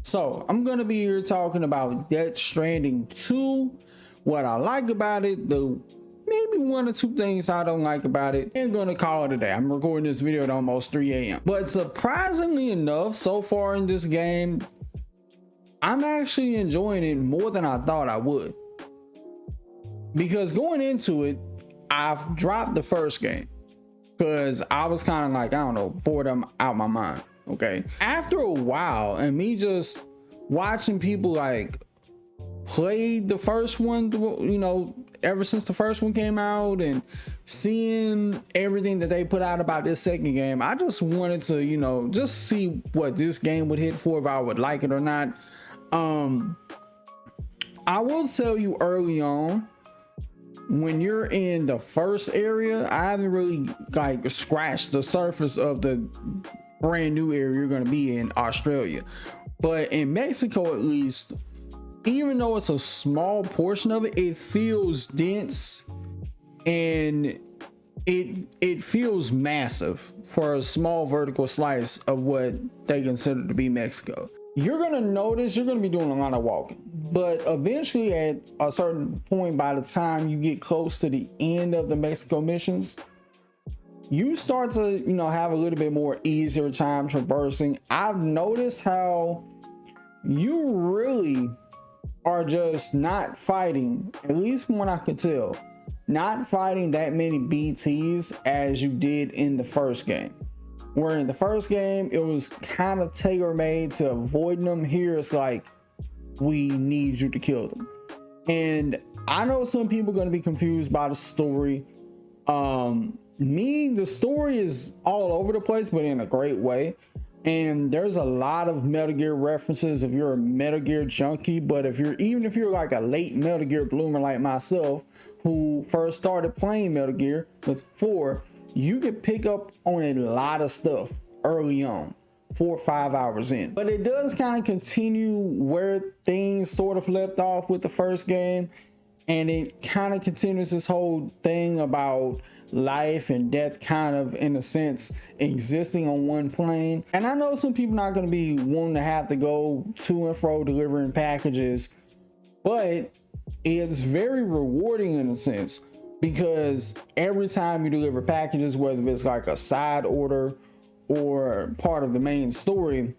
So I'm gonna be here talking about Death Stranding 2, what I like about it, the maybe one or two things I don't like about it, and gonna call it a day. I'm recording this video at almost 3 a.m. But surprisingly enough, so far in this game, I'm actually enjoying it more than I thought I would. Because going into it, I've dropped the first game because I was kind of like, I don't know, boredom out my mind. Okay, after a while and me just watching people like play the first one, you know, ever since the first one came out, and seeing everything that they put out about this second game, I just wanted to, you know, just see what this game would hit for, if I would like it or not. I will tell you early on, when you're in the first area, I haven't really like scratched the surface of the brand new area you're going to be in Australia. But in Mexico, at least, even though it's a small portion of it, it feels dense and it feels massive for a small vertical slice of what they consider to be Mexico. You're going to notice you're going to be doing a lot of walking, but eventually at a certain point, by the time you get close to the end of the Mexico missions, you start to, you know, have a little bit more easier time traversing. I've noticed how you really are just not fighting, at least from what I could tell, not fighting that many BTs as you did in the first game. Where in the first game, it was kind of tailor-made to avoiding them. Here, it's like, we need you to kill them. And I know some people are going to be confused by the story. The story is all over the place, but in a great way. And there's a lot of Metal Gear references if you're a Metal Gear junkie. But even if you're like a late Metal Gear bloomer like myself, who first started playing Metal Gear with 4, you could pick up on a lot of stuff early on, 4 or 5 hours in. But it does kind of continue where things sort of left off with the first game. And it kind of continues this whole thing about life and death, kind of in a sense existing on one plane. And I know some people not going to be wanting to have to go to and fro delivering packages, but it's very rewarding in a sense, because every time you deliver packages, whether it's like a side order or part of the main story,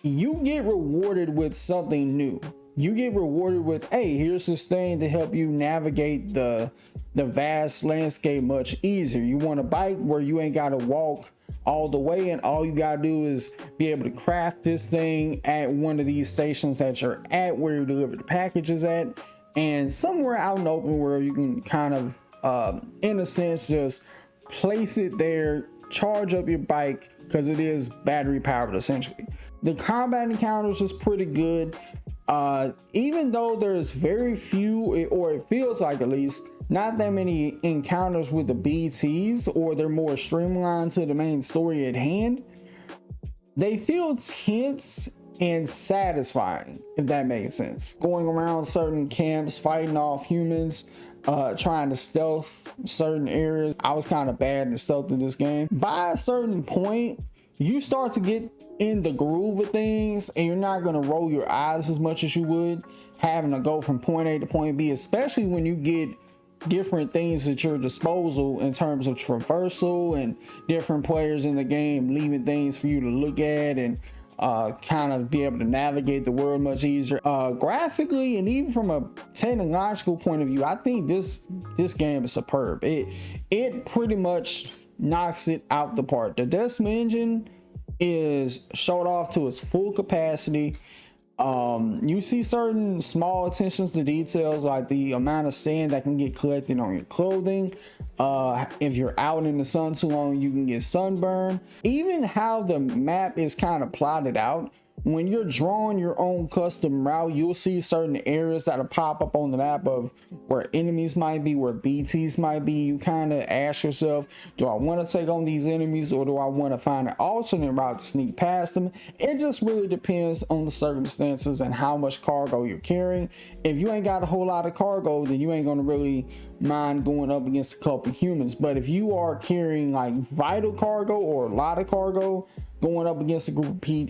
you get rewarded with something new. You get rewarded with, hey, here's this thing to help you navigate the vast landscape much easier. You want a bike where you ain't got to walk all the way, and all you got to do is be able to craft this thing at one of these stations that you're at, where you deliver the packages at, and somewhere out in the open where you can kind of, in a sense, just place it there, charge up your bike, because it is battery powered essentially. The combat encounters is pretty good. Even though there's very few, or it feels like at least, not that many encounters with the BTs, or they're more streamlined to the main story at hand, they feel tense and satisfying, if that makes sense. Going around certain camps, fighting off humans, trying to stealth certain areas. I was kind of bad in stealth in this game. By a certain point, you start to get in the groove of things, and you're not going to roll your eyes as much as you would having to go from point A to point B, especially when you get different things at your disposal in terms of traversal and different players in the game leaving things for you to look at and kind of be able to navigate the world much easier. Graphically, and even from a technological point of view, I think this game is superb. It pretty much knocks it out the park. The Decima engine is showed off to its full capacity. You see certain small attentions to details, like the amount of sand that can get collected on your clothing. If you're out in the sun too long, you can get sunburn. Even how the map is kind of plotted out. When you're drawing your own custom route, you'll see certain areas that'll pop up on the map of where enemies might be, where BTs might be. You kind of ask yourself, do I want to take on these enemies, or do I want to find an alternate route to sneak past them? It just really depends on the circumstances and how much cargo you're carrying. If you ain't got a whole lot of cargo, then you ain't going to really mind going up against a couple humans. But if you are carrying like vital cargo or a lot of cargo, going up against a group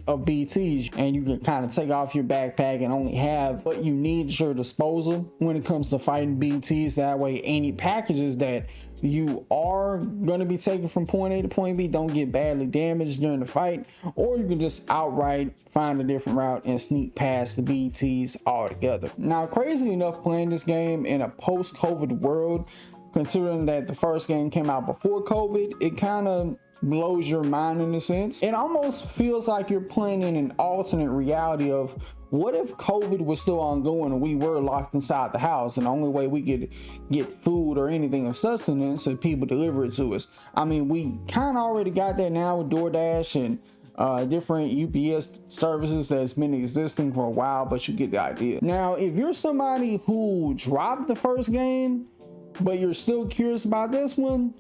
of BTs, and you can kind of take off your backpack and only have what you need at your disposal when it comes to fighting BTs. That way any packages that you are going to be taking from point A to point B don't get badly damaged during the fight, or you can just outright find a different route and sneak past the BTs altogether. Now, crazily enough, playing this game in a post-COVID world, considering that the first game came out before COVID, it kind of blows your mind in a sense. It almost feels like you're playing in an alternate reality of what if COVID was still ongoing and we were locked inside the house, and the only way we could get food or anything of sustenance is people deliver it to us. I mean, we kind of already got that now with DoorDash and different UPS services that's been existing for a while, but you get the idea. Now, if you're somebody who dropped the first game, but you're still curious about this one,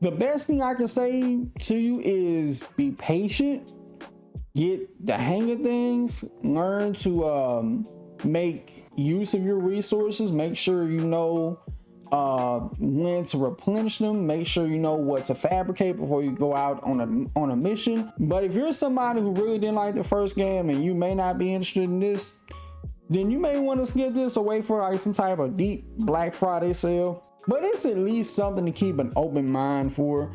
the best thing I can say to you is be patient, get the hang of things, learn to make use of your resources, make sure you know when to replenish them, make sure you know what to fabricate before you go out on a mission. But if you're somebody who really didn't like the first game and you may not be interested in this, then you may want to skip this or wait for like some type of deep Black Friday sale. But it's at least something to keep an open mind for.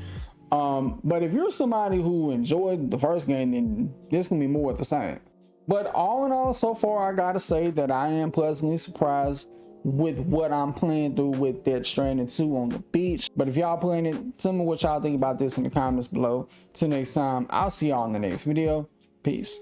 But if you're somebody who enjoyed the first game, then this can be more of the same. But all in all, so far, I gotta say that I am pleasantly surprised with what I'm playing through with Death Stranding 2 on the beach. But if y'all playing it, tell me what y'all think about this in the comments below. Till next time, I'll see y'all in the next video. Peace.